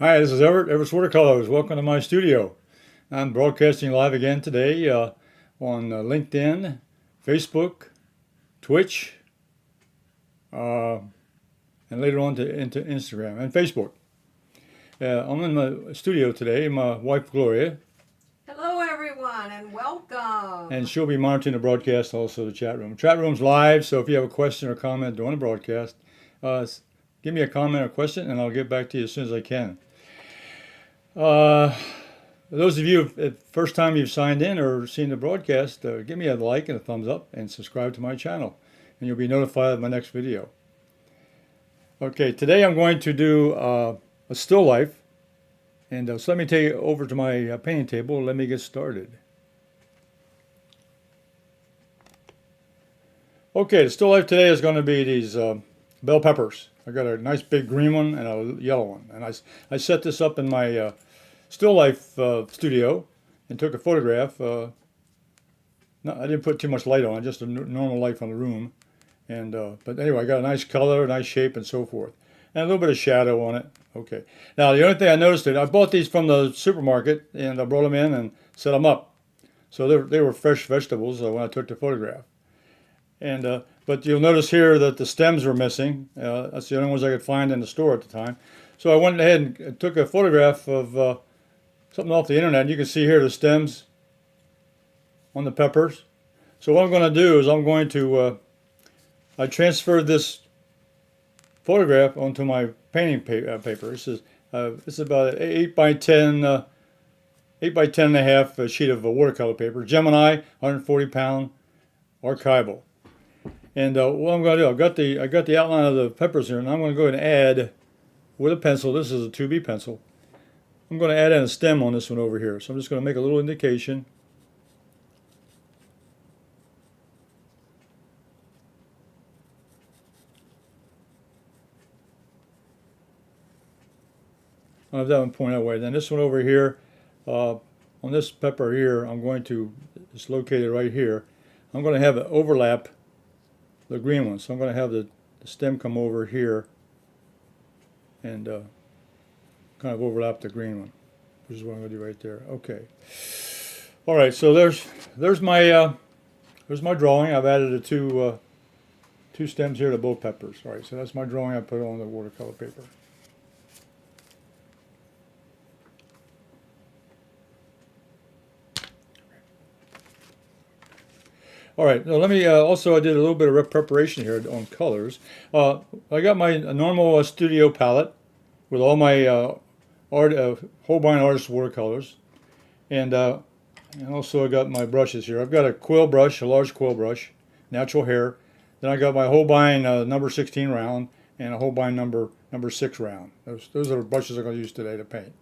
Hi, this is Everett, Everett's Watercolors. Welcome to my studio. I'm broadcasting live again today on LinkedIn, Facebook, Twitch, uh, and later on into Instagram and Facebook. I'm in my studio today. My wife Gloria, Hello, everyone, and welcome. and she'll be monitoring the broadcast, also the chat room. Chat room's live, so if you have a question or comment during the broadcast, give me a comment or question, and I'll get back to you as soon as I can. Those of you, first time you've signed in or seen the broadcast, give me a like and a thumbs up and subscribe to my channel, and you'll be notified of my next video. Okay, today I'm going to do a still life, and so let me take it over to my painting table and let me get started. Okay, the still life today is going to be these bell peppers. I got a nice big green one and a yellow one, and I set this up in my still life studio and took a photograph. No, I didn't put too much light on it, just a normal light from the room. And but anyway, I got a nice color, nice shape, and so forth, and a little bit of shadow on it. Okay. Now the only thing I noticed is I bought these from the supermarket and I brought them in and set them up. So they were fresh vegetables when I took the photograph. And but you'll notice here that the stems were missing. That's the only ones I could find in the store at the time. So I went ahead and took a photograph of something off the internet. And you can see here the stems on the peppers. So what I'm going to do is I'm going to I transferred this photograph onto my painting paper. This is about an 8 by 10 8 by 10 and a half sheet of watercolor paper. Gemini, 140-pound archival. And what I'm going to do, I got the outline of the peppers here, and I'm going to go ahead and add with a pencil. This is a 2B pencil. I'm going to add in a stem on this one over here. So I'm just going to make a little indication. I'll have that one point that way. Then this one over here, on this pepper here, I'm going to, it's located right here. I'm going to have it overlap the green one. So I'm going to have the stem come over here and kind of overlap the green one, which is what I'm going to do right there. Okay. All right. So there's my drawing. I've added the two stems here to both peppers. All right. So that's my drawing. I put it on the watercolor paper. All right, now let me also, I did a little bit of preparation here on colors. I got my normal studio palette with all my Holbein Artists Watercolors. And also I got my brushes here. I've got a quill brush, a large quill brush, natural hair. Then I got my Holbein number 16 round and a Holbein number 6 round. Those are the brushes I'm going to use today to paint.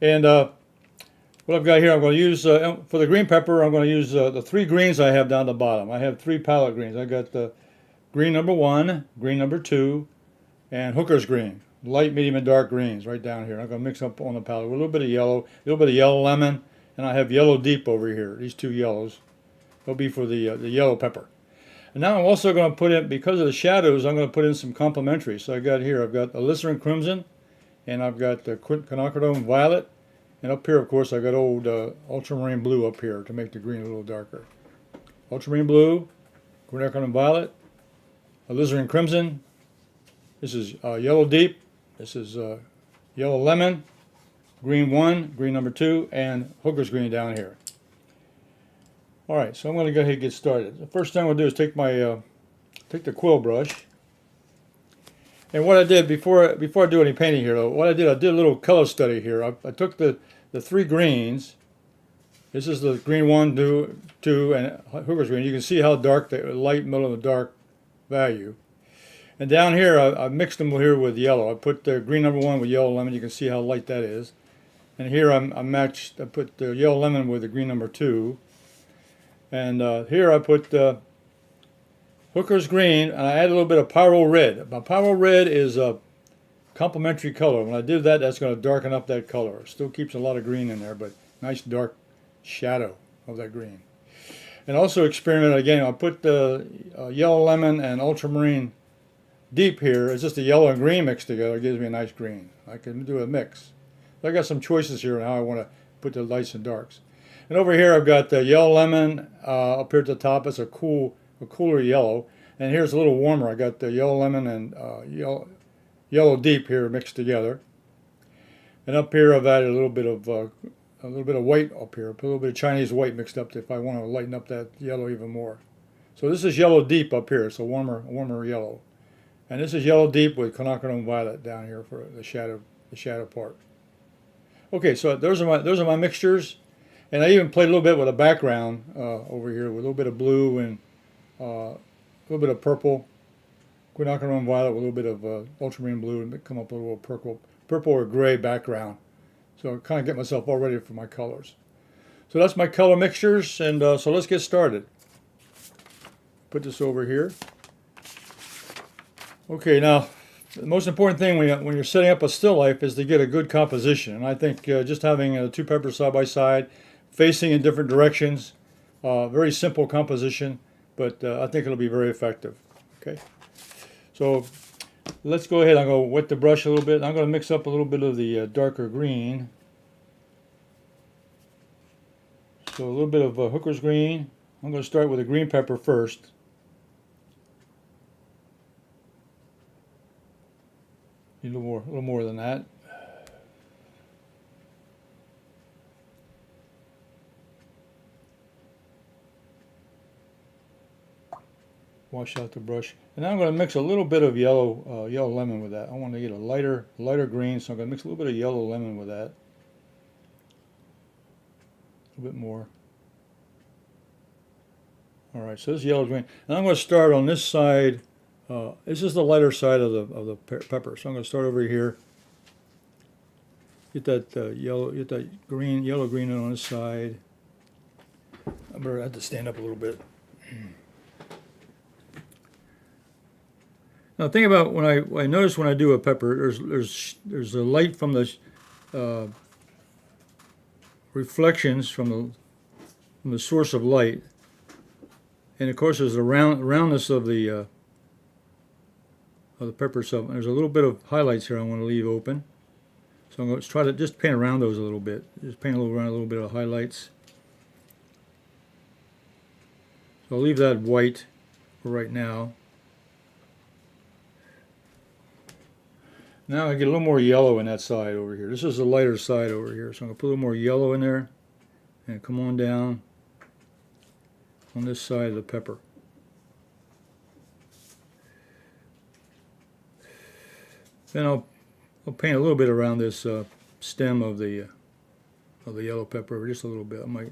And what I've got here, I'm going to use, for the green pepper, I'm going to use the 3 greens I have down the bottom. I have 3 palette greens. I got the green number 1, green number 2, and hooker's green. Light, medium, and dark greens right down here. I'm going to mix up on the palette with a little bit of yellow, a little bit of yellow lemon, and I have yellow deep over here. These 2 yellows. They'll be for the yellow pepper. And now I'm also going to put in, because of the shadows, I'm going to put in some complementary. So I got here, I've got alizarin crimson, and I've got the Quinacridone Violet. And up here, of course, I got old ultramarine blue up here to make the green a little darker. Ultramarine blue, Quinacridone Violet, alizarin crimson. This is yellow deep. This is yellow lemon, green 1, green number 2, and hooker's green down here. All right, so I'm going to go ahead and get started. The first thing I'm going to do is take my take the quill brush. And what I did before I do any painting here, though, I did a little color study here. I took the 3 greens. This is the green 1, 2, and hooker's green. You can see how dark, the light, middle, and the dark value. And down here, I mixed them here with yellow. I put the green number 1 with yellow lemon. You can see how light that is. And here I put the yellow lemon with the green number 2. And here I put hooker's green, and I add a little bit of pyro red. Now, pyro red is a complementary color. When I do that, that's going to darken up that color. It still keeps a lot of green in there, but nice dark shadow of that green. And also experiment again. I put the yellow lemon and ultramarine Deep here is just the yellow and green mixed together. It gives me a nice green. I can do a mix. So I got some choices here on how I want to put the lights and darks. And over here I've got the yellow lemon up here at the top. It's a cooler yellow. And here's a little warmer. I got the yellow lemon and yellow deep here mixed together. And up here I've added a little bit of white up here. Put a little bit of Chinese white mixed up if I want to lighten up that yellow even more. So this is yellow deep up here. It's a warmer yellow. And this is yellow deep with Quinacridone Violet down here for the shadow part. Okay, so those are my mixtures, and I even played a little bit with a background over here with a little bit of blue and a little bit of purple, Quinacridone Violet with a little bit of ultramarine blue, and come up with a little purple or gray background. So I kind of get myself all ready for my colors. So that's my color mixtures, and so let's get started. Put this over here. Okay, now the most important thing when you're setting up a still life is to get a good composition. And I think just having two peppers side by side, facing in different directions, very simple composition, but I think it'll be very effective. Okay, so let's go ahead. I'm going to wet the brush a little bit. I'm going to mix up a little bit of the darker green. So a little bit of hooker's green. I'm going to start with a green pepper first. Need a little more than that. Wash out the brush, and now I'm going to mix a little bit of yellow lemon with that. I want to get a lighter green, so I'm going to mix a little bit of yellow lemon with that. A little bit more. All right, so this is yellow green, and I'm going to start on this side. This is the lighter side of the pepper, so I'm going to start over here. Get that yellow green on this side. I better have to stand up a little bit. Now, think about when I notice when I do a pepper, there's a light from the reflections from the source of light, and of course there's the roundness of the pepper itself. There's a little bit of highlights here I want to leave open. So I'm going to try to just paint around those a little bit. Just paint around a little bit of highlights. So I'll leave that white for right now. Now I get a little more yellow in that side over here. This is the lighter side over here. So I'm going to put a little more yellow in there and come on down on this side of the pepper. Then I'll paint a little bit around this stem of the yellow pepper, just a little bit. It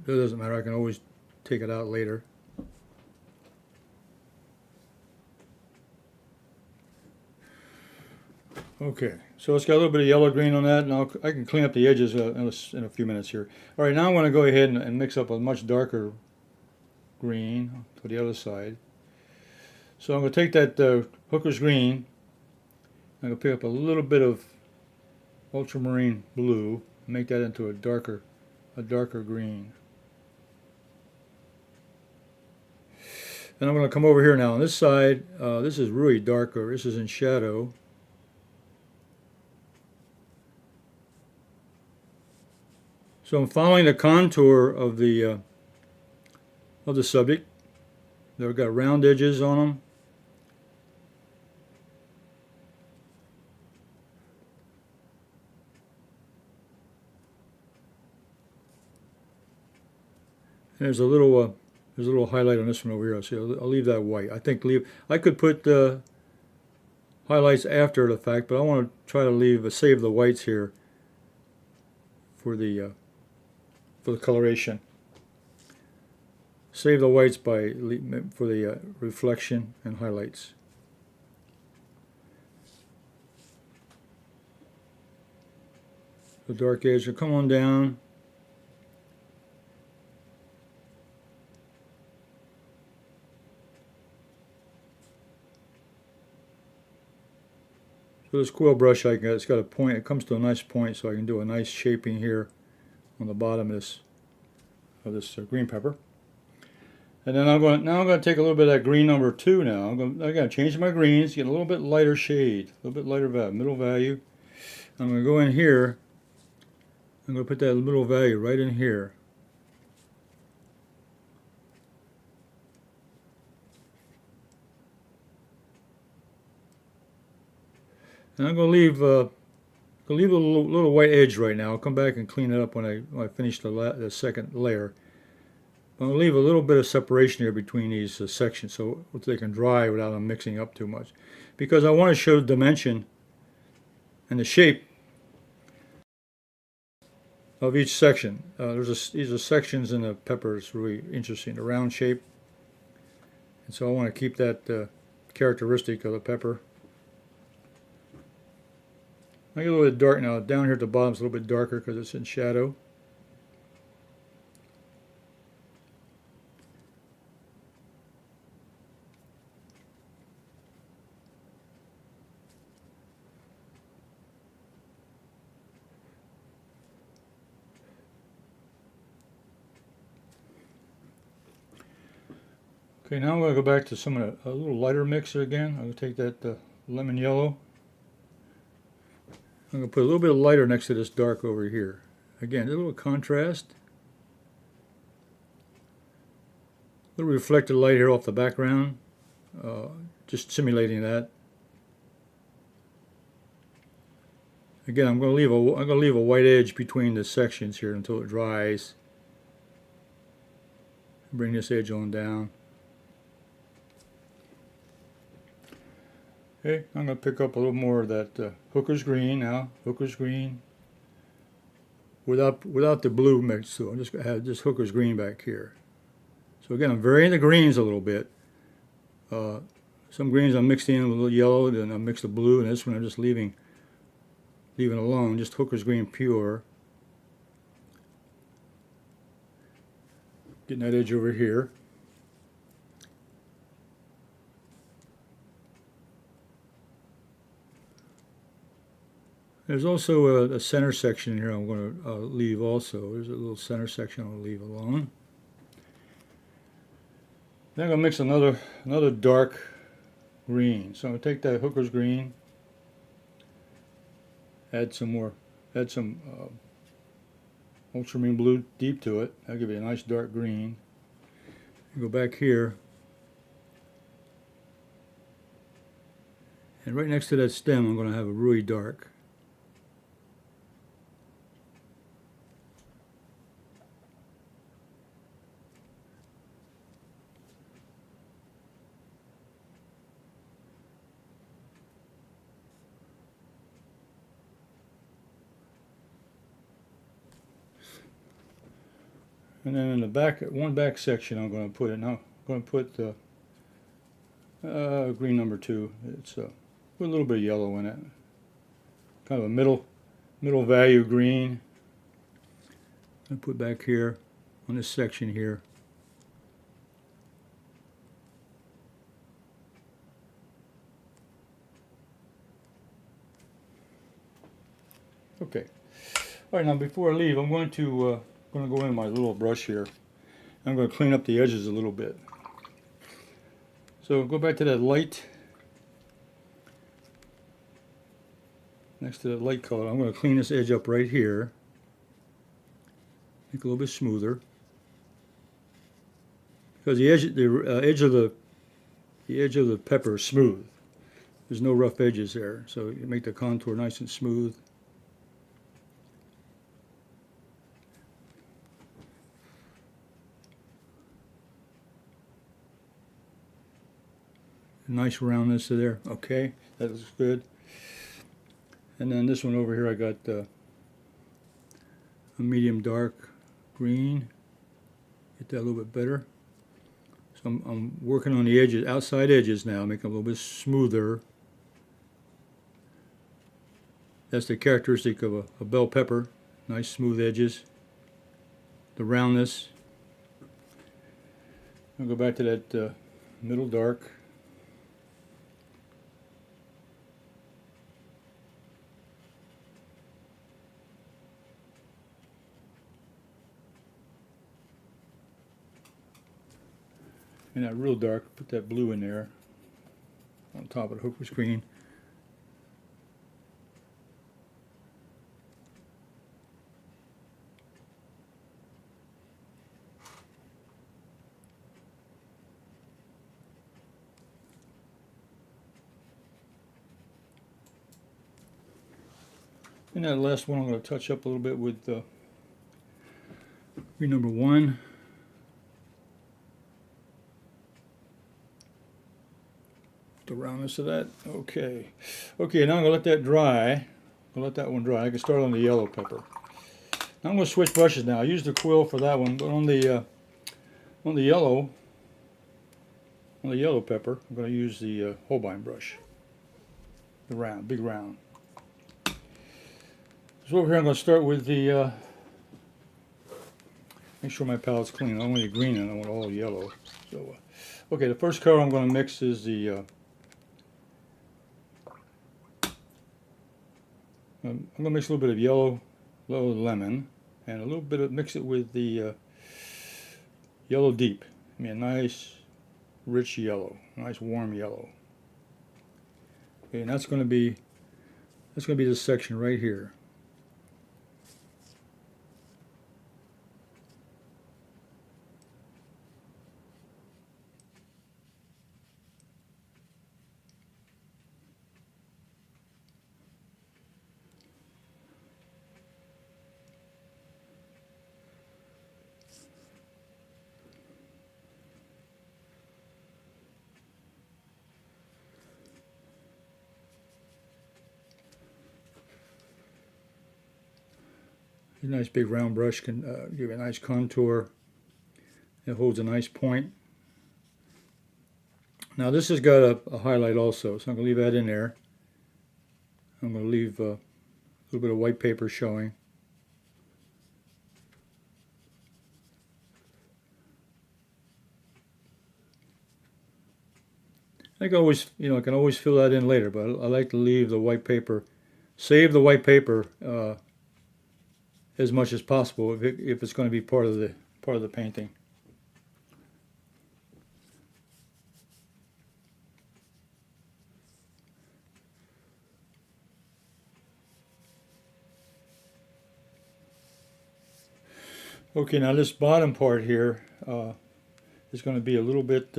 doesn't matter. I can always take it out later. Okay, so it's got a little bit of yellow green on that, and I can clean up the edges in a few minutes here. All right, now I'm going to go ahead and mix up a much darker green to the other side. So I'm going to take that hooker's green. I'm going to pick up a little bit of ultramarine blue and make that into a darker green. Then I'm going to come over here now on this side. This is really darker. This is in shadow. So I'm following the contour of the subject. They've got round edges on them. And there's a little highlight on this one over here. So I'll leave that white. I could put highlights after the fact, but I want to try to save the whites here for the coloration. Save the whites for the reflection and highlights. The dark edge will come on down. So this quill brush it's got a point. It comes to a nice point, so I can do a nice shaping here on the bottom of this green pepper. And then I'm going to take a little bit of that green number 2 now. I'm going to change my greens, get a little bit lighter shade, a little bit lighter value, middle value. I'm going to go in here. I'm going to put that middle value right in here. And I'm going to leave a little white edge right now. I'll come back and clean it up when I finish the second layer. I'll leave a little bit of separation here between these sections so they can dry without them mixing up too much. Because I want to show the dimension and the shape of each section. These are sections in the pepper. It's really interesting, the round shape. And so I want to keep that characteristic of the pepper. I get a little bit dark now. Down here at the bottom is a little bit darker because it's in shadow. Okay, now I'm going to go back to some of a little lighter mixer again. I'm going to take that lemon yellow. I'm going to put a little bit of lighter next to this dark over here. Again, a little contrast. A little reflected light here off the background. Just simulating that. Again, I'm going to leave a white edge between the sections here until it dries. Bring this edge on down. Okay, I'm going to pick up a little more of that Hooker's green now. Hooker's green without the blue mixed through. I'm just going to have just Hooker's green back here. So again, I'm varying the greens a little bit. Some greens I'm mixed in with a little yellow, then I mix the blue, and this one I'm just leaving alone. Just Hooker's green pure. Getting that edge over here. There's also a center section here I'm going to leave also. There's a little center section I'll leave alone. Then I'm going to mix another dark green. So I'm going to take that Hooker's green, add some Ultramarine blue deep to it. That'll give you a nice dark green. Go back here. And right next to that stem I'm going to have a really dark. And then in the back, one back section, I'm going to put it now. I'm going to put green number 2. It's with a little bit of yellow in it. Kind of a middle value green. I put back here on this section here. Okay. All right. Now before I leave, I'm going to go in with my little brush here. I'm going to clean up the edges a little bit. So go back to that light. Next to that light color, I'm going to clean this edge up right here. Make it a little bit smoother. Because the edge of the pepper is smooth. There's no rough edges there, so you make the contour nice and smooth. Nice roundness to there. Okay, that looks good. And then this one over here, I got a medium dark green. Get that a little bit better. So I'm working on the edges, outside edges now, making them a little bit smoother. That's the characteristic of a bell pepper. Nice smooth edges. The roundness. I'll go back to that middle dark. And that real dark, put that blue in there on top of the hooker screen. And that last one I'm going to touch up a little bit with green number 1. The roundness of that. Okay. Okay, now I'm going to let that dry. I'll let that one dry. I can start on the yellow pepper. Now I'm going to switch brushes now. I used the Quill for that one, but on the yellow pepper, I'm going to use the Holbein brush. The round, big round. So over here I'm going to start with the, make sure my palette's clean. I don't want any green in it, I want all yellow. So, okay, the first color I'm going to mix is the, I'm going to mix a little bit of yellow lemon, and a little bit of, mix it with the yellow deep. I mean, a nice rich yellow, nice warm yellow. Okay, and that's going to be this section right here. A nice big round brush can give you a nice contour. It holds a nice point. Now this has got a highlight also, so I'm going to leave that in there. I'm going to leave a little bit of white paper showing. I can always, I can always fill that in later, but I like to leave the white paper, save the white paper as much as possible if it's going to be part of the painting. Okay, now this bottom part here is going to be a little bit.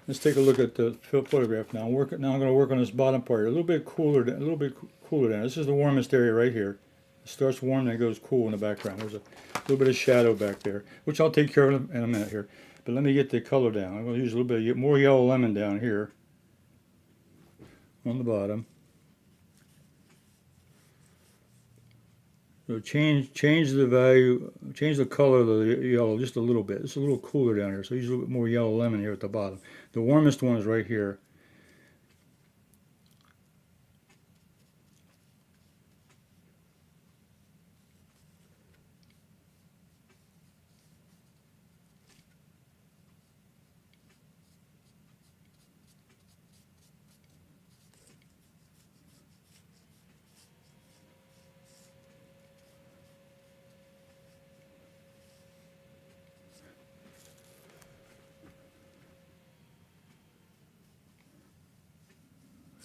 Let's take a look at the photograph now. Now I'm going to work on this bottom part here. A little bit cooler down. This is the warmest area right here. It starts warm, then it goes cool in the background. There's a little bit of shadow back there, which I'll take care of in a minute here. But let me get the color down. I'm going to use a little bit more yellow lemon down here on the bottom. So change the value, change the color of the yellow just a little bit. It's a little cooler down here, so use a little bit more yellow lemon here at the bottom. The warmest one is right here.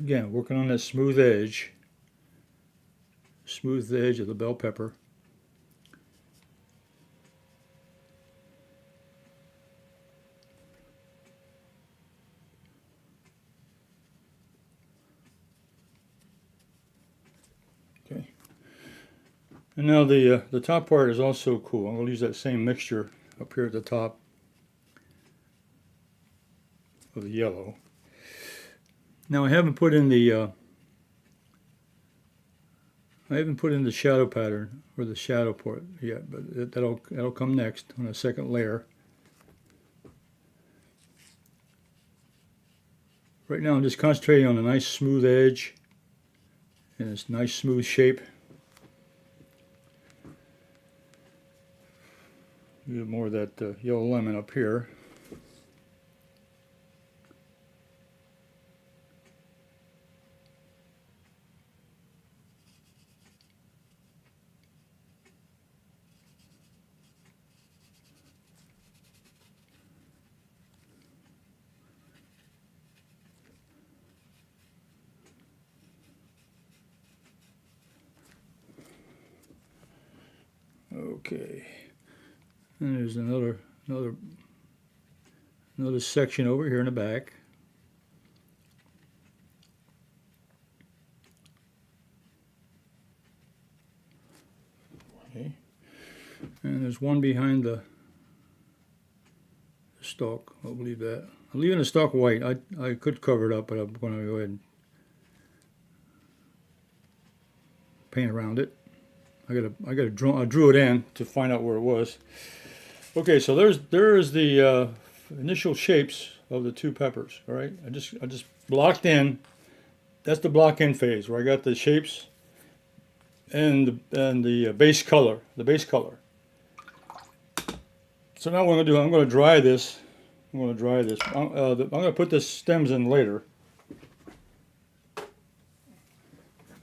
Again, working on that smooth edge of the bell pepper. Okay. And now the top part is also cool. I'm going to use that same mixture up here at the top of the yellow. Now I haven't put in the shadow pattern or the shadow part yet, but that'll come next on a second layer. Right now I'm just concentrating on a nice smooth edge and this nice smooth shape. A little more of that yellow lemon up here. Okay. And there's another section over here in the back. Okay. And there's one behind the stalk. I'll leave that. I'm leaving the stalk white. I could cover it up, but I'm going to go ahead and paint around it. I drew it in to find out where it was. Okay, so there's the initial shapes of the two peppers. All right, I just blocked in. That's the block in phase where I got the shapes and the base color. So now what I'm going to do, I'm going to dry this. I'm going to put the stems in later.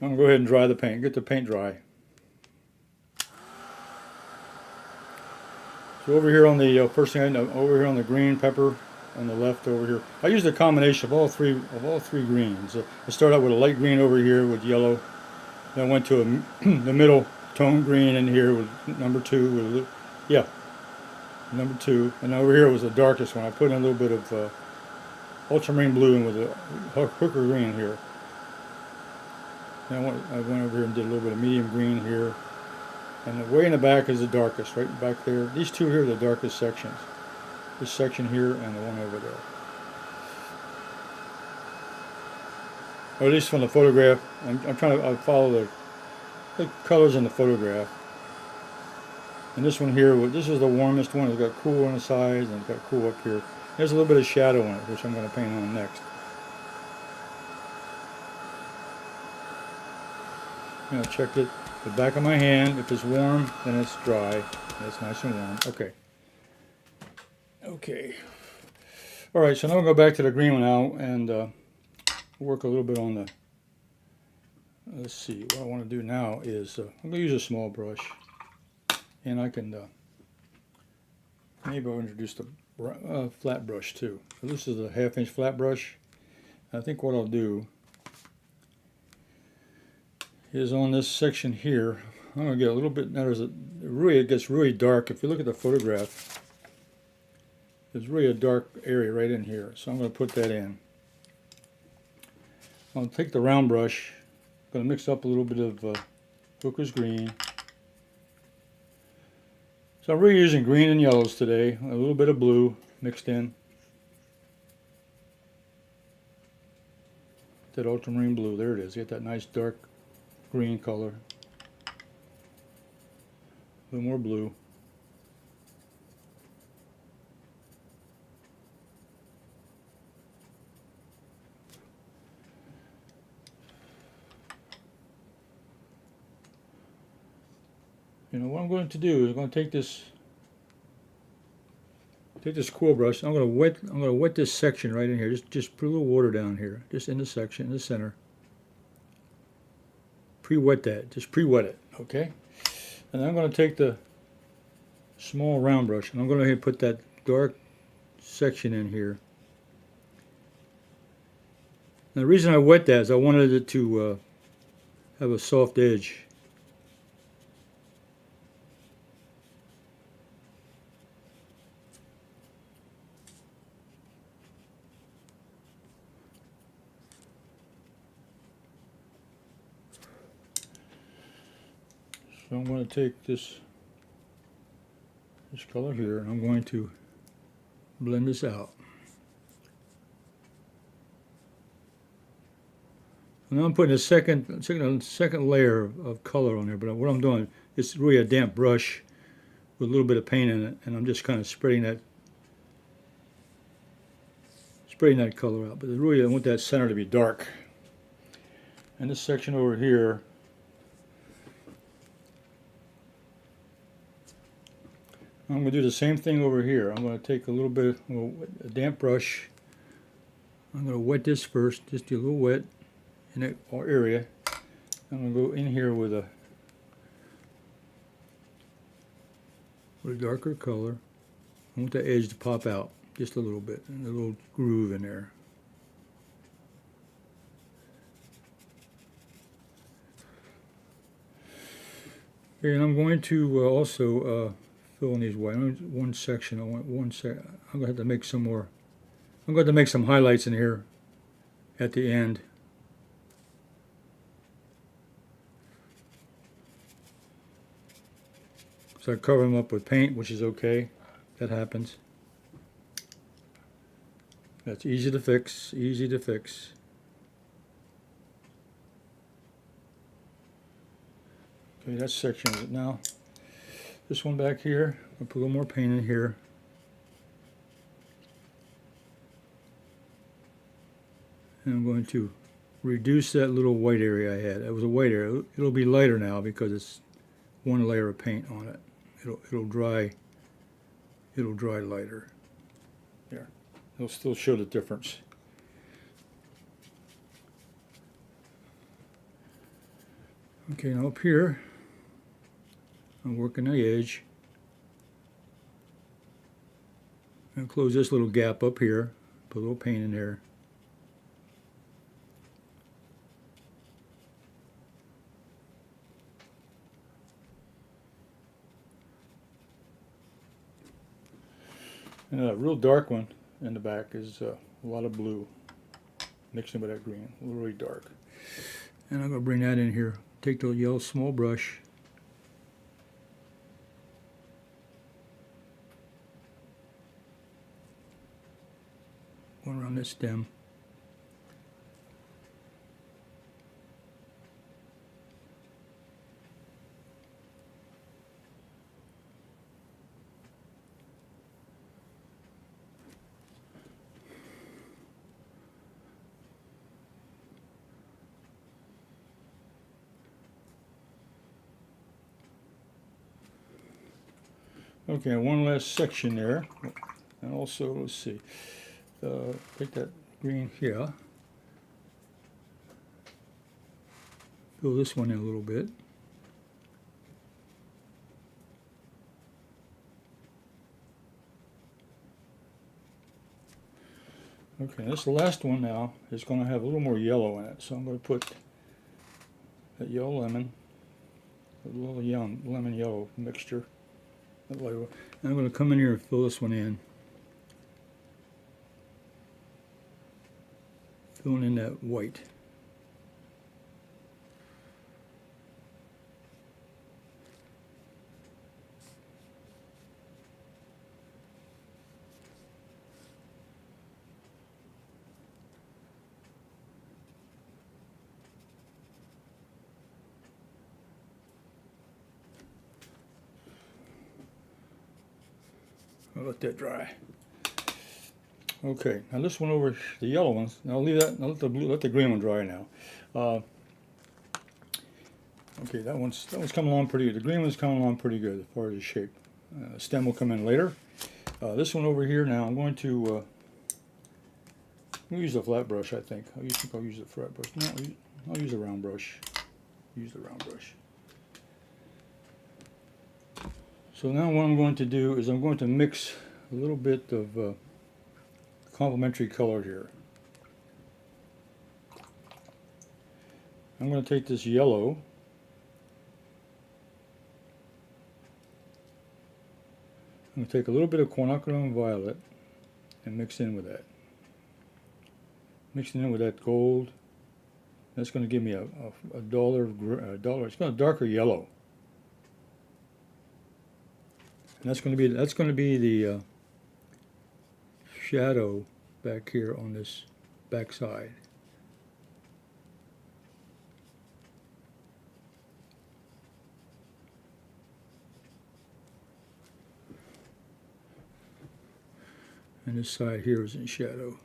I'm going to go ahead and dry the paint. Get the paint dry. So over here on the first thing, over here on the green pepper on the left over here, I used a combination of all three greens. I started out with a light green over here with yellow. Then I went to the middle tone green in here with number 2 with number 2, and over here was the darkest one. I put in a little bit of ultramarine blue in with a hooker green here. Then I went over here and did a little bit of medium green here. And the way in the back is the darkest, right back there. These two here are the darkest sections. This section here and the one over there. Or at least from the photograph. I'm trying to follow the colors in the photograph. And this one here, this is the warmest one. It's got cool on the sides and it's got cool up here. There's a little bit of shadow in it, which I'm going to paint on next. I'm going to check the back of my hand. If it's warm, then it's dry. It's nice and warm. Okay. Okay. All right, so now we'll go back to the green one now and work a little bit on the, let's see, what I want to do now is, I'm going to use a small brush. And I can, maybe I'll introduce the flat brush too. So this is a 1/2-inch flat brush. I think what I'll do is on this section here, I'm going to get a little bit, it gets really dark. If you look at the photograph, there's really a dark area right in here. So I'm going to put that in. I'll take the round brush, I'm going to mix up a little bit of Hooker's green. So I'm really using green and yellows today, a little bit of blue mixed in. That ultramarine blue, there it is. Get that nice dark green color. A little more blue. You know what I'm going to do is I'm going to take this quill brush. I'm going to wet this section right in here. Just put a little water down here, just in the section in the center. Pre-wet that. Just pre-wet it, okay? And then I'm going to take the small round brush and I'm going to put that dark section in here. Now the reason I wet that is I wanted it to have a soft edge. So I'm going to take this color here and I'm going to blend this out. And now I'm putting a second layer of color on there, but what I'm doing, it's really a damp brush with a little bit of paint in it, and I'm just kind of spreading that color out. But really I want that center to be dark. And this section over here, I'm going to do the same thing over here. I'm going to take a little bit of a damp brush. I'm going to wet this first, just do a little wet in that area. I'm going to go in here with a darker color. I want the edge to pop out just a little bit, and a little groove in there. Okay, and I'm going to also fill in these white. One section. I want one sec. I'm going to have to make some more. I'm going to make some highlights in here at the end. So I cover them up with paint, which is okay. That happens. That's easy to fix. Easy to fix. Okay, that section is it now. This one back here, I'll put a little more paint in here. And I'm going to reduce that little white area I had. It was a white area. It'll be lighter now because it's one layer of paint on it. It'll dry lighter. There. It'll still show the difference. Okay, now up here, I'm working the edge. I'm going to close this little gap up here, put a little paint in there. And a real dark one in the back is a lot of blue mixing with that green, really dark. And I'm going to bring that in here. Take the yellow small brush. Going around this stem. Okay, one last section there, and also let's see, take that green here, fill this one in a little bit. Okay, this last one now is going to have a little more yellow in it, so I'm going to put that yellow lemon, a little lemon yellow mixture. And I'm going to come in here and fill this one in. Filling in that white. I'll let that dry. Okay, now this one over, the yellow ones, I'll leave that, I'll let the green one dry now. Okay, that one's coming along pretty good. The green one's coming along pretty good as far as the shape. Stem will come in later. This one over here now, I'm going to use a flat brush, I think. I'll use the flat brush. No, I'll use a round brush. Use the round brush. So now what I'm going to do is I'm going to mix a little bit of complementary color here. I'm going to take this yellow I'm going to take a little bit of Quinacridone Violet and mix in with that. Mixing in with that gold. That's going to give me a duller, it's going to darker yellow. And that's going to be the shadow back here on this back side. And this side here is in shadow.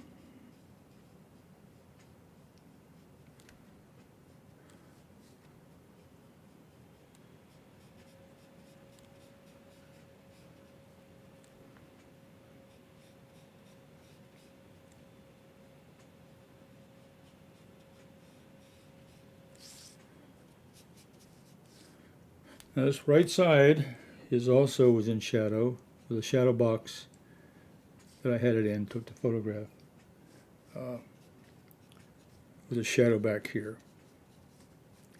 Now this right side is also within shadow, with a shadow box that I had it in, took the photograph. With a shadow back here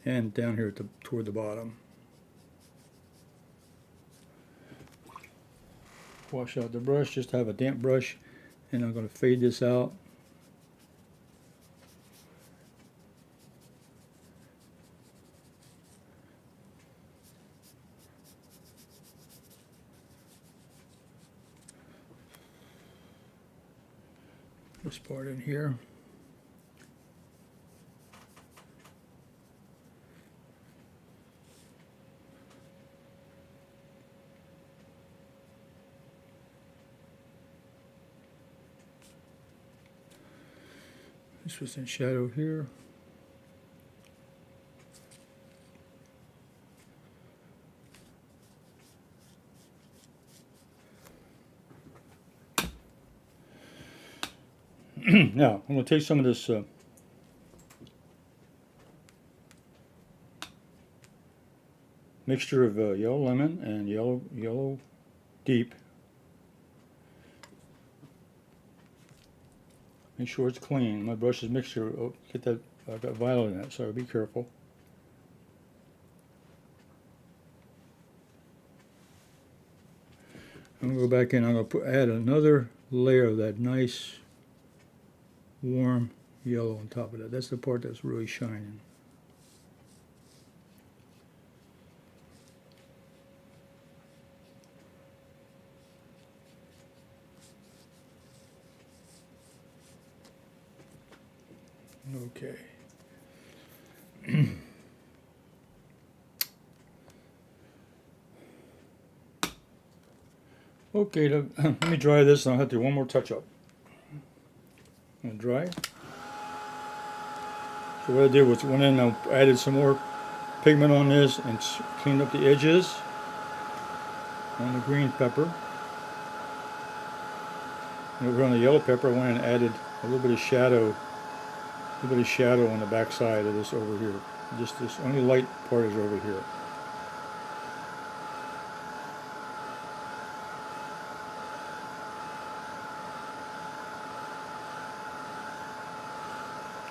and down here toward the bottom. wash out the brush, just have a damp brush, and I'm going to fade this out. This part in here. This was in shadow here. Now, I'm going to take some of this mixture of yellow lemon and yellow deep. Make sure it's clean. My brush is mixture. Oh, get that. I've got violet in it, so be careful. I'm going to go back in. I'm going to add another layer of that nice warm yellow on top of that. That's the part that's really shining. Okay. Okay, let me dry this and I'll have to do one more touch up. And dry. So what I did was went in and I added some more pigment on this and cleaned up the edges on the green pepper. And over on the yellow pepper I went in and added a little bit of shadow on the back side of this over here. Just this only light part is over here.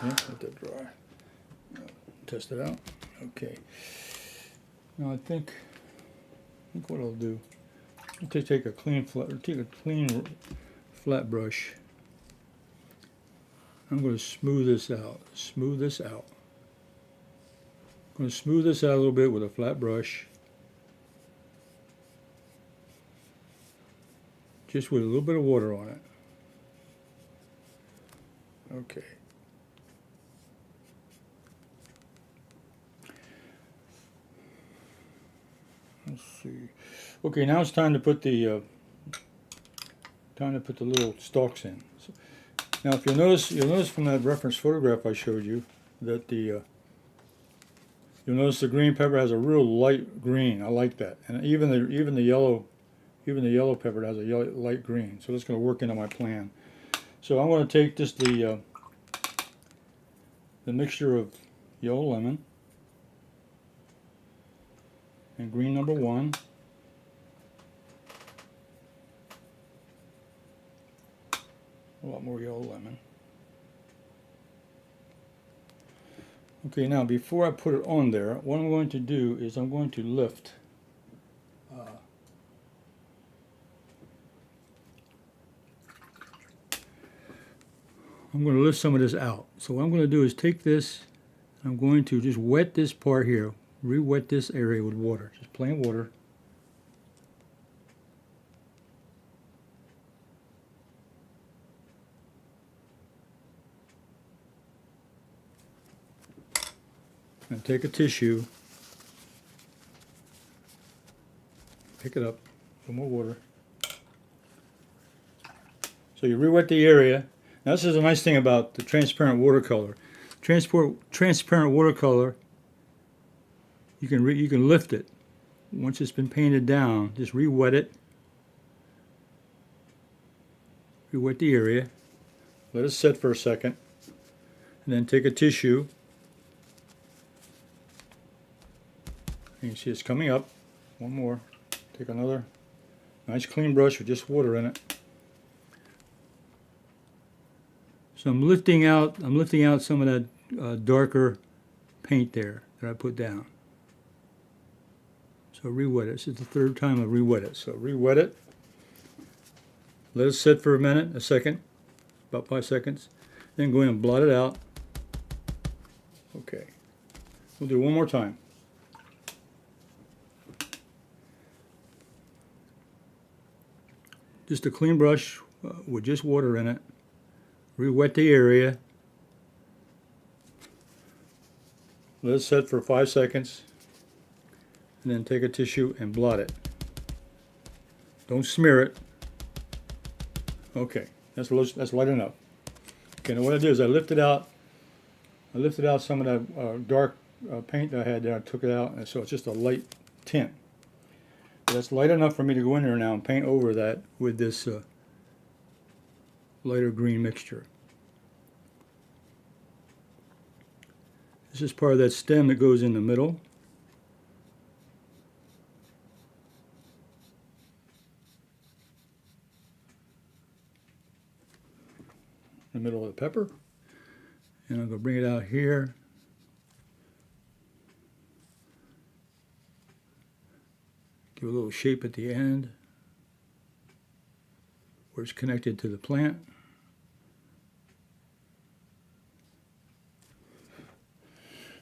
Okay, let that dry. Test it out. Okay. Now I think what I'll do. I'll take a clean flat brush. I'm going to smooth this out. Smooth this out. I'm going to smooth this out a little bit with a flat brush. Just with a little bit of water on it. Okay. Let's see. Okay, now it's time to put the little stalks in. So, now, if you'll notice from that reference photograph I showed you that you'll notice the green pepper has a real light green. I like that, and even the yellow pepper has a light green. So that's going to work into my plan. So I'm going to take just the mixture of yellow lemon and green number 1. A lot more yellow lemon. Okay, now before I put it on there, what I'm going to do is I'm going to lift some of this out. So what I'm going to do is take this, I'm going to just wet this part here, re-wet this area with water, just plain water. And take a tissue, pick it up, some more water. So you re-wet the area. Now this is a nice thing about the transparent watercolor. Transparent watercolor, you can lift it. Once it's been painted down, just re-wet it. Re-wet the area. Let it set for a second. And then take a tissue. And you see it's coming up. One more. Take another nice clean brush with just water in it. So I'm lifting out some of that darker paint there that I put down. So re-wet it. This is the third time I re-wet it. So re-wet it. Let it sit for a minute, a second, about 5 seconds. Then go in and blot it out. Okay. We'll do it one more time. Just a clean brush with just water in it. Re-wet the area. Let it set for 5 seconds. And then take a tissue and blot it. Don't smear it. Okay, that's light enough. Okay, now what I do is I lifted out some of that dark paint that I had there. I took it out, and so it's just a light tint. But that's light enough for me to go in there now and paint over that with this lighter green mixture. This is part of that stem that goes in the middle. The middle of the pepper, and I'm going to bring it out here. Give a little shape at the end where it's connected to the plant.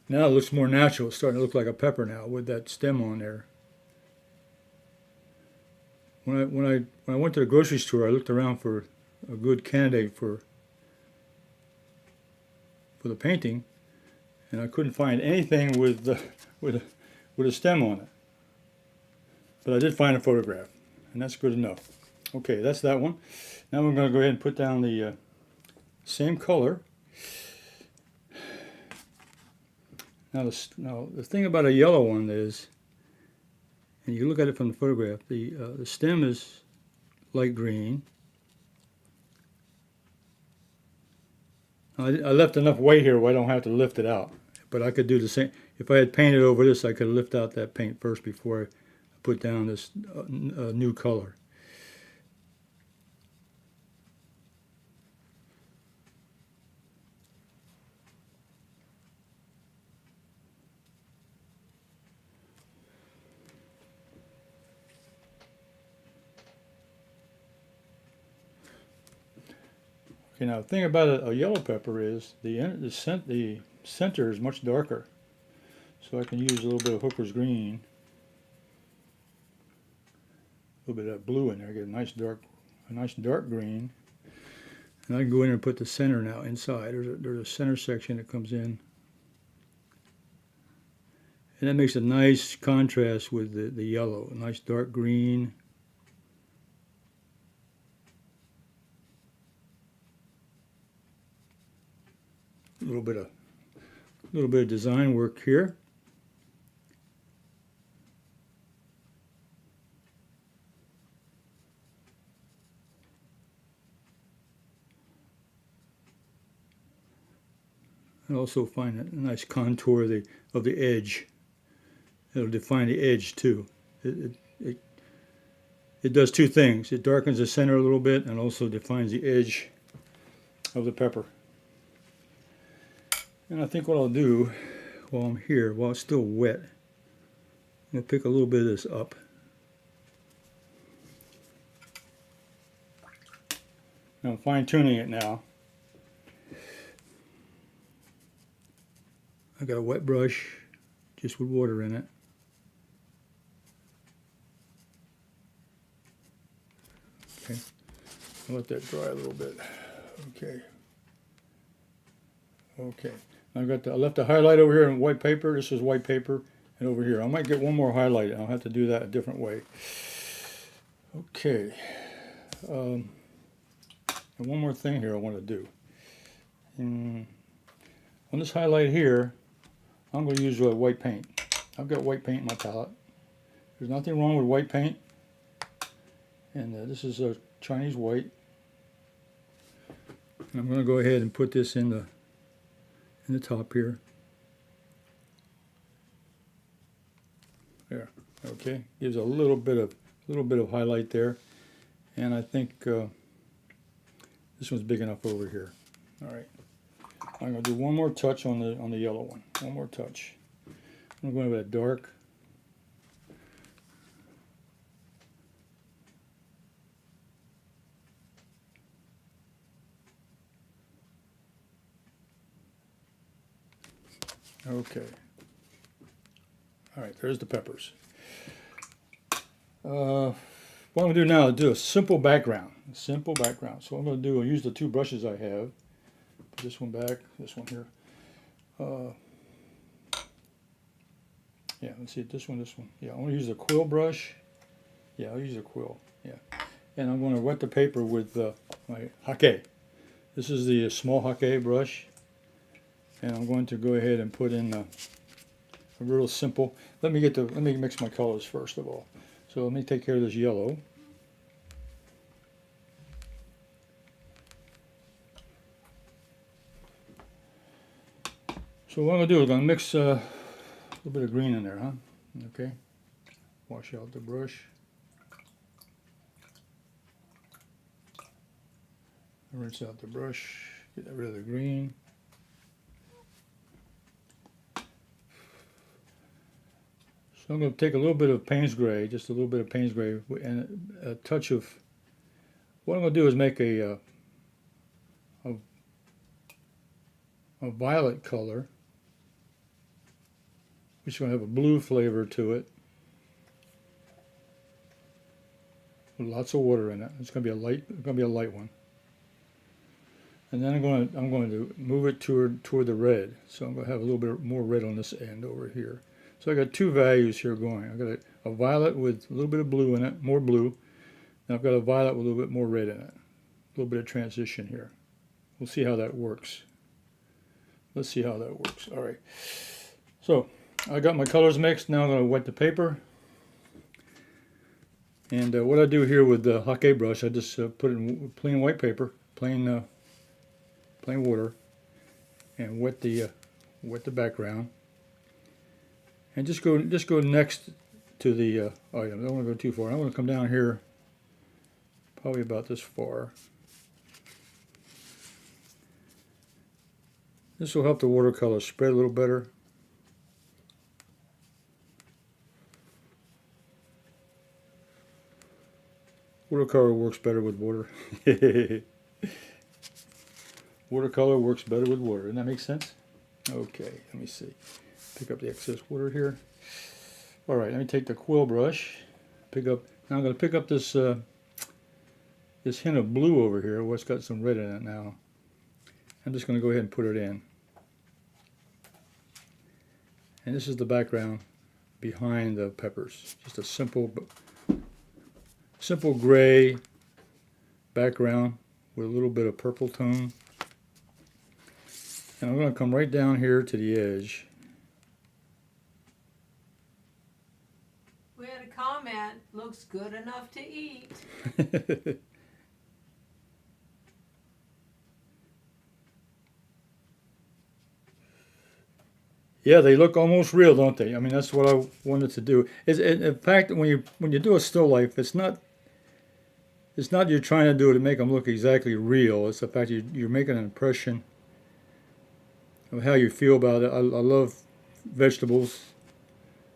Now it looks more natural. It's starting to look like a pepper now with that stem on there. When I went to the grocery store, I looked around for a good candidate for the painting, and I couldn't find anything with a stem on it. But I did find a photograph, and that's good enough. Okay, that's that one. Now we're going to go ahead and put down the same color. Now the thing about a yellow one is, and you look at it from the photograph, the stem is light green. I left enough weight here where I don't have to lift it out. But I could do the same. If I had painted over this, I could lift out that paint first before I put down this new color. Okay, now the thing about a yellow pepper is the center is much darker, so I can use a little bit of Hooker's green, a little bit of that blue in there, get a nice dark green, and I can go in and put the center now inside. There's a center section that comes in, and that makes a nice contrast with the yellow, a nice dark green. A little bit of design work here. And also find a nice contour of the edge. It'll define the edge too. It does two things. It darkens the center a little bit and also defines the edge of the pepper. And I think what I'll do while I'm here, while it's still wet, I'm going to pick a little bit of this up. I'm fine tuning it now. I got a wet brush, just with water in it. Okay, I'll let that dry a little bit. Okay. Okay. I left the highlight over here in white paper. This is white paper, and over here I might get one more highlight. I'll have to do that a different way. Okay. And one more thing here I want to do. On this highlight here, I'm going to use white paint. I've got white paint in my palette. There's nothing wrong with white paint. And this is a Chinese white. And I'm going to go ahead and put this in the top here. There. Okay. Gives a little bit of highlight there. And I think this one's big enough over here. All right. I'm going to do one more touch on the yellow one. One more touch. I'm going to go with that dark. Okay. All right, there's the peppers. What I'm going to do now is do a simple background. Simple background. So what I'm going to do, I'll use the two brushes I have. Put this one back, this one here. Yeah, let's see, this one. Yeah, I'm going to use a quill brush. Yeah, I'll use a quill. Yeah. And I'm going to wet the paper with my hake. This is the small hake brush. And I'm going to go ahead and put in a real simple. Let me mix my colors first of all. So let me take care of this yellow. So what I'm going to do is I'm going to mix a little bit of green in there, huh? Okay. Wash out the brush. Rinse out the brush. Get rid of the green. So I'm going to take a little bit of Payne's Gray, just a little bit of Payne's Gray, and a touch of. What I'm going to do is make a violet color, which is going to have a blue flavor to it, with lots of water in it. It's going to be a light one. And then I'm going to move it toward the red. So I'm going to have a little bit more red on this end over here. So I got two values here going. I've got a violet with a little bit of blue in it, more blue. And I've got a violet with a little bit more red in it. A little bit of transition here. We'll see how that works. Let's see how that works. All right. So I got my colors mixed. Now I'm going to wet the paper. And what I do here with the hake brush, I just put it in plain white paper, plain water, and wet the background. And just go next to the item. I don't want to go too far. I want to come down here, probably about this far. This will help the watercolor spread a little better. Watercolor works better with water. Watercolor works better with water. Doesn't that make sense? Okay, let me see. Pick up the excess water here. All right, let me take the quill brush. Now I'm going to pick up this this hint of blue over here. What's got some red in it now. I'm just going to go ahead and put it in. And this is the background behind the peppers. Just a simple gray background with a little bit of purple tone. And I'm going to come right down here to the edge. We had a comment, looks good enough to eat. Yeah, they look almost real, don't they? I mean, that's what I wanted to do. In fact, when you do a still life, it's not you're trying to do it to make them look exactly real. It's the fact you're making an impression of how you feel about it. I love vegetables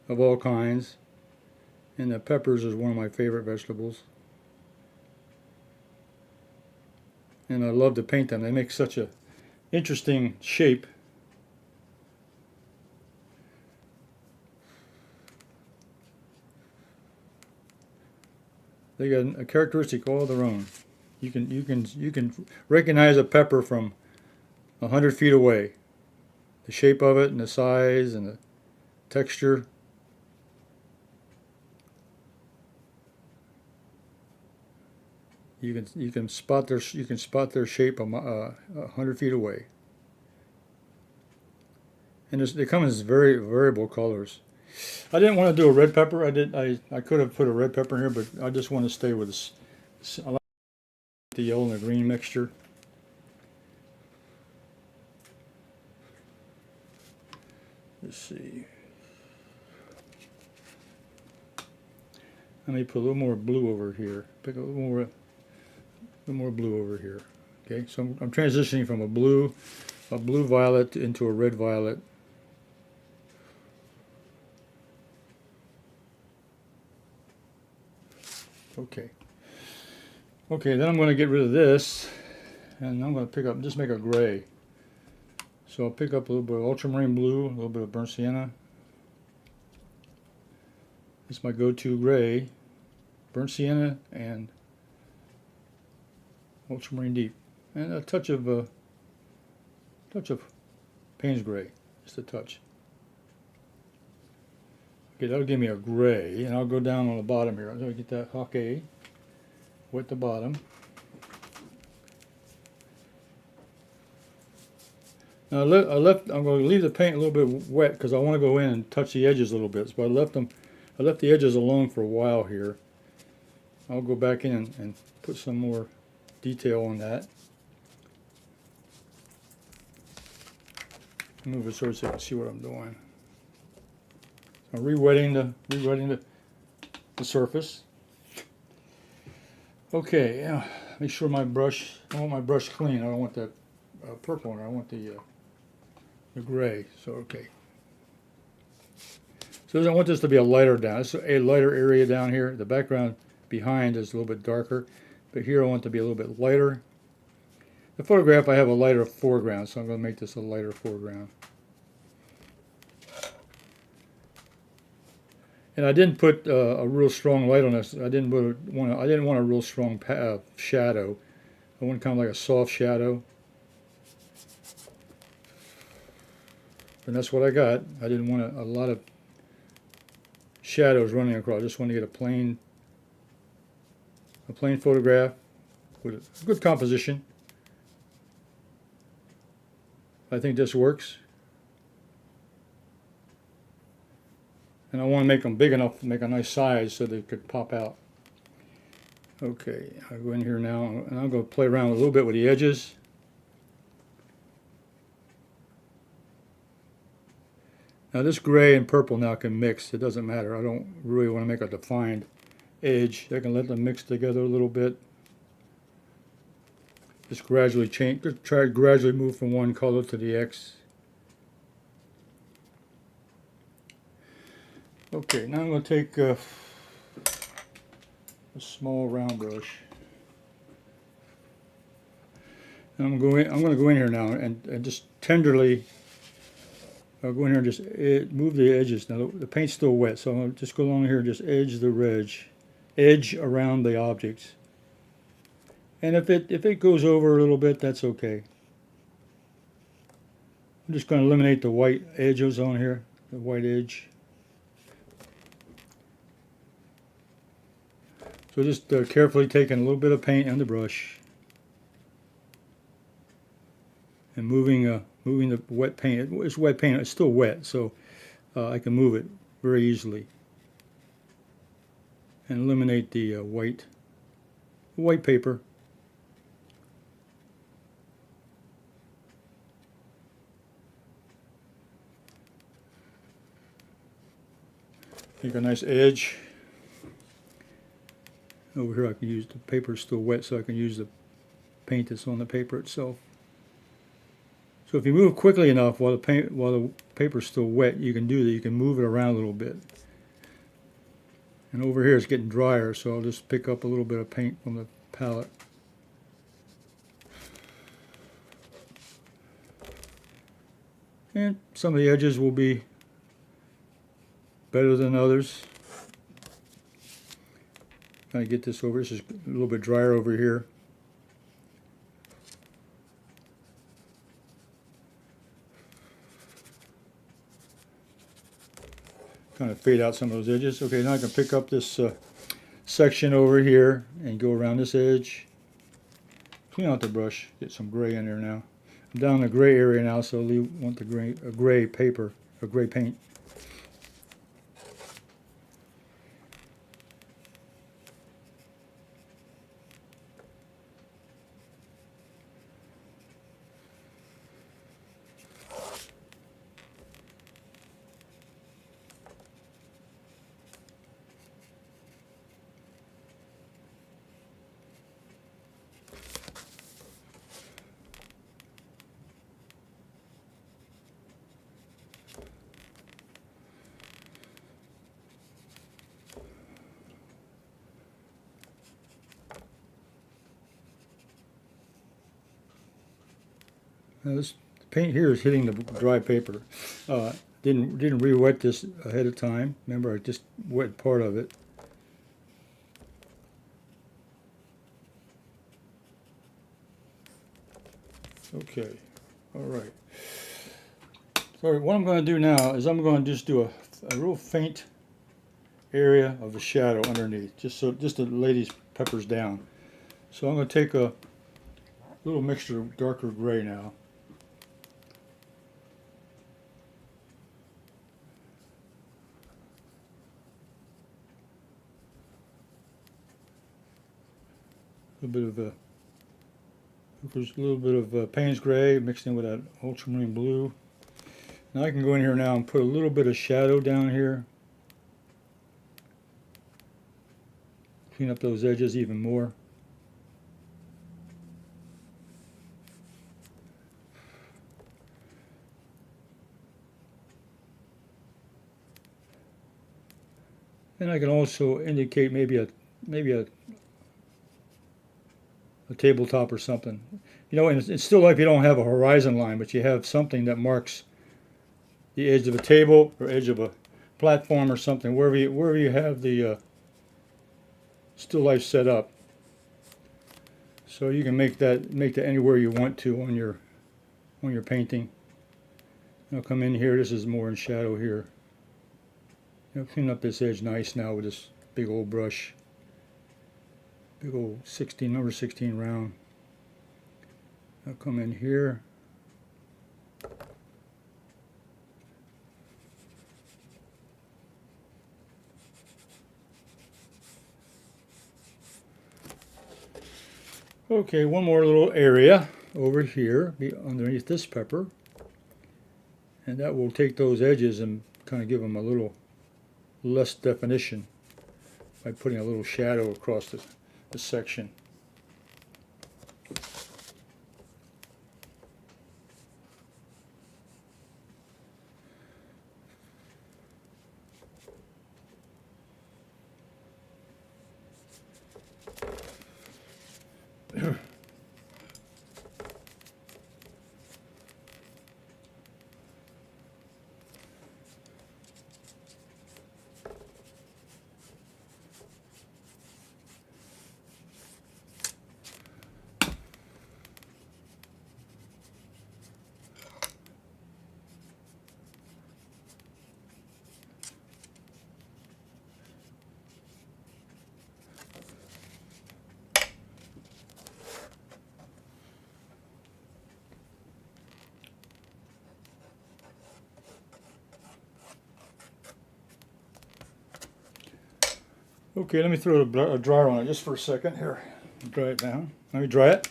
of all kinds, and the peppers is one of my favorite vegetables. And I love to paint them. They make such a interesting shape. They got a characteristic all their own. You can recognize a pepper from 100 feet away. The shape of it and the size and the texture. You can spot their shape 100 feet away. And they come in very variable colors. I didn't want to do a red pepper. I could have put a red pepper in here, but I just want to stay with this. I like the yellow and the green mixture. Let's see. Let me put a little more blue over here. Pick a little more blue over here. Okay, so I'm transitioning from a blue violet into a red violet. Okay. Okay, then I'm going to get rid of this, and I'm going to just make a gray. So I'll pick up a little bit of ultramarine blue, a little bit of burnt sienna. It's my go-to gray, burnt sienna and ultramarine deep, and a touch of Payne's gray, just a touch. Okay, that'll give me a gray, and I'll go down on the bottom here. I'm going to get that hockey, wet the bottom. Now I'm going to leave the paint a little bit wet because I want to go in and touch the edges a little bit. So I left the edges alone for a while here. I'll go back in and put some more detail on that. Move it so you can see what I'm doing. So I'm rewetting the surface. Okay, yeah. Make sure my brush. I want my brush clean. I don't want that purple in it. I want the gray. So okay. So I want this to be a lighter down. It's a lighter area down here. The background behind is a little bit darker, but here I want it to be a little bit lighter. The photograph I have a lighter foreground, so I'm going to make this a lighter foreground. And I didn't put a real strong light on this. I didn't want a real strong shadow. I want kind of like a soft shadow. And that's what I got. I didn't want a lot of shadows running across. I just want to get a plain photograph with a good composition. I think this works. And I want to make them big enough to make a nice size so they could pop out. Okay, I'll go in here now and I'll go play around a little bit with the edges. Now this gray and purple now can mix. It doesn't matter. I don't really want to make a defined edge. I can let them mix together a little bit. Just gradually change. Just try to gradually move from one color to the X. Okay, now I'm going to take a small round brush. And I'm going to go in here now and just tenderly. I'll go in here and just move the edges. Now the paint's still wet, so I'm going to just go along here and just edge around the objects. And if it goes over a little bit, that's okay. I'm just going to eliminate the white edges on here, the white edge. So just carefully taking a little bit of paint on the brush and moving the wet paint. It's wet paint. It's still wet, so I can move it very easily and eliminate the white paper. Make a nice edge. Over here I can use the paper is still wet, so I can use the paint that's on the paper itself. So if you move quickly enough while the paper's still wet, you can do that. You can move it around a little bit. And over here it's getting drier, so I'll just pick up a little bit of paint from the palette. And some of the edges will be better than others. Kind of get this over. This is a little bit drier over here. Kind of fade out some of those edges. Okay, now I can pick up this section over here and go around this edge. Clean out the brush. Get some gray in there now. I'm down in the gray area now, so I want the gray paper, a gray paint. Now this paint here is hitting the dry paper. Didn't re-wet this ahead of time. Remember, I just wet part of it. Okay, all right. So what I'm going to do now is I'm going to just do a real faint area of the shadow underneath, just to lay these peppers down. So I'm going to take a little mixture of darker gray now. A little bit of Payne's gray mixed in with that ultramarine blue. Now I can go in here now and put a little bit of shadow down here. Clean up those edges even more. And I can also indicate maybe a tabletop or something. You know, and it's still like you don't have a horizon line, but you have something that marks the edge of a table or edge of a platform or something, wherever you have the still life set up. So you can make that anywhere you want to on your painting. I'll come in here. This is more in shadow here. I'll clean up this edge nice now with this big old brush. Big old number 16 round. I'll come in here. Okay, one more little area over here underneath this pepper. And that will take those edges and kind of give them a little less definition by putting a little shadow across the section. Okay, let me throw a dryer on it just for a second here. Dry it down. Let me dry it.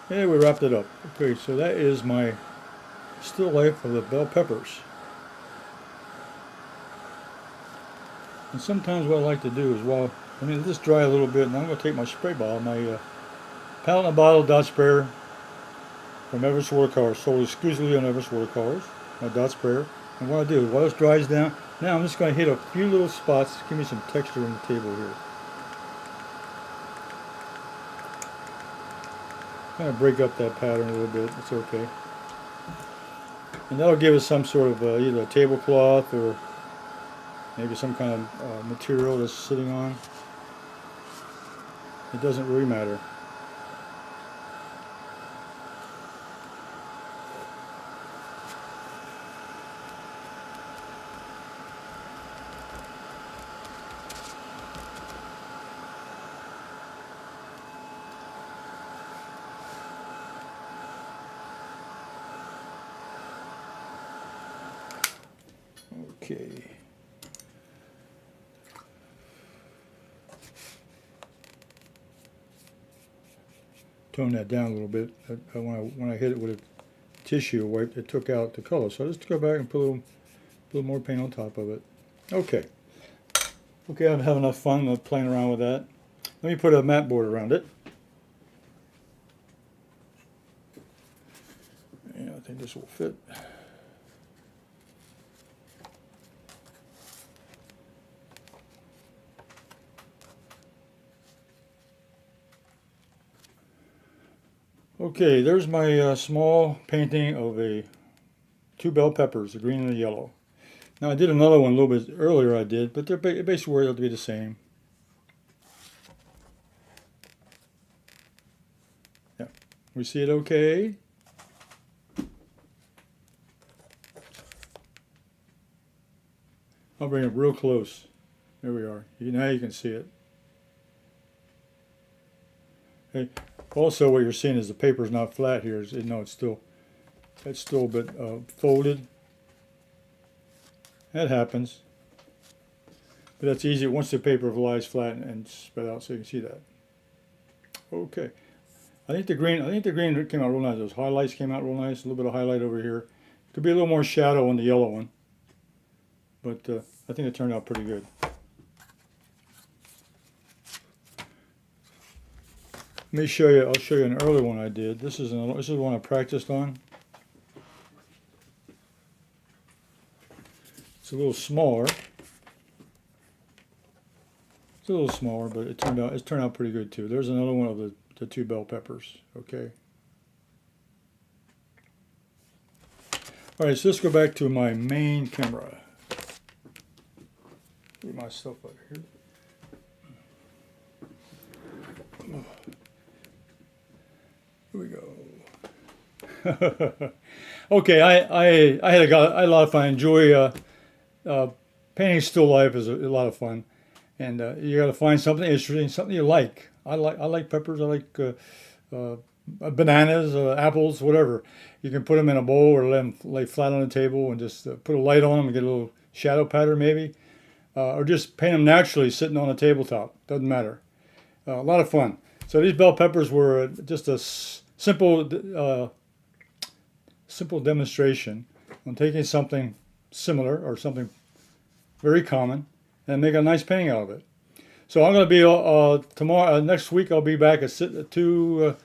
Yeah, we wrapped it up. Okay, so that is my still life of the bell peppers. And sometimes what I like to do is, let me just dry a little bit, and I'm going to take my spray bottle, my palette and bottle dot sprayer from Everett Watercolors, sold exclusively on Everett Watercolors, my dot sprayer. And what I do, while this dries down, now I'm just going to hit a few little spots to give me some texture on the table here. Kind of break up that pattern a little bit, it's okay. And that'll give us some sort of either a tablecloth or maybe some kind of material that's sitting on. It doesn't really matter. Okay. Tone that down a little bit. When I hit it with a tissue wipe, it took out the color. So I just go back and put a little more paint on top of it. Okay. Okay, I've had enough fun playing around with that. Let me put a mat board around it. Yeah, I think this will fit. Okay, there's my small painting of two bell peppers, the green and the yellow. Now I did another one a little bit earlier I did, but they're basically worth out to be the same. Yeah, we see it okay? I'll bring it real close. There we are. Now you can see it. Hey, also what you're seeing is the paper's not flat here. No, it's still a bit folded. That happens. But that's easy once the paper lies flat and spread out, so you can see that. Okay. I think the green came out real nice. Those highlights came out real nice. A little bit of highlight over here. Could be a little more shadow on the yellow one. But I think it turned out pretty good. Let me show you. I'll show you an early one I did. This is one I practiced on. It's a little smaller. It's a little smaller, but it turned out pretty good too. There's another one of the two bell peppers. Okay. All right, so let's go back to my main camera. Get my stuff out here. Here we go. Okay, I had a lot of fun. I enjoy painting still life is a lot of fun, and you got to find something interesting, something you like. I like peppers. I like bananas, apples, whatever. You can put them in a bowl or let them lay flat on the table and just put a light on them and get a little shadow pattern maybe, or just paint them naturally sitting on a tabletop. Doesn't matter. A lot of fun. So these bell peppers were just a simple demonstration on taking something similar or something very common and make a nice painting out of it. So I'm going to be tomorrow. Next week I'll be back at 2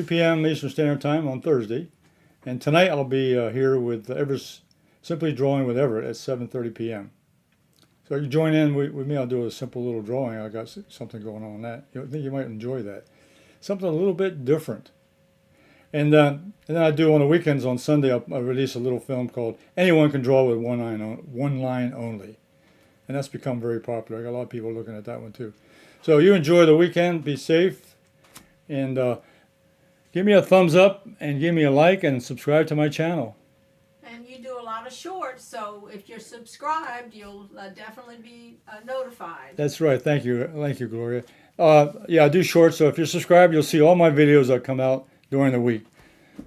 p.m. Eastern Standard Time on Thursday, and tonight I'll be here with Everett, Simply Drawing with Everett at 7:30 p.m. So you join in with me. I'll do a simple little drawing. I got something going on that. I think you might enjoy that. Something a little bit different. And then I do on the weekends. On Sunday, I release a little film called "Anyone Can Draw with One Line Only," and that's become very popular. I got a lot of people looking at that one too. So you enjoy the weekend. Be safe, and give me a thumbs up and give me a like and subscribe to my channel. And you do a lot of shorts, so if you're subscribed, you'll definitely be notified. That's right. Thank you, Gloria. Yeah, I do shorts. So if you're subscribed, you'll see all my videos that come out during the week.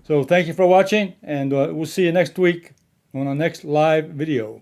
So thank you for watching, and we'll see you next week on our next live video.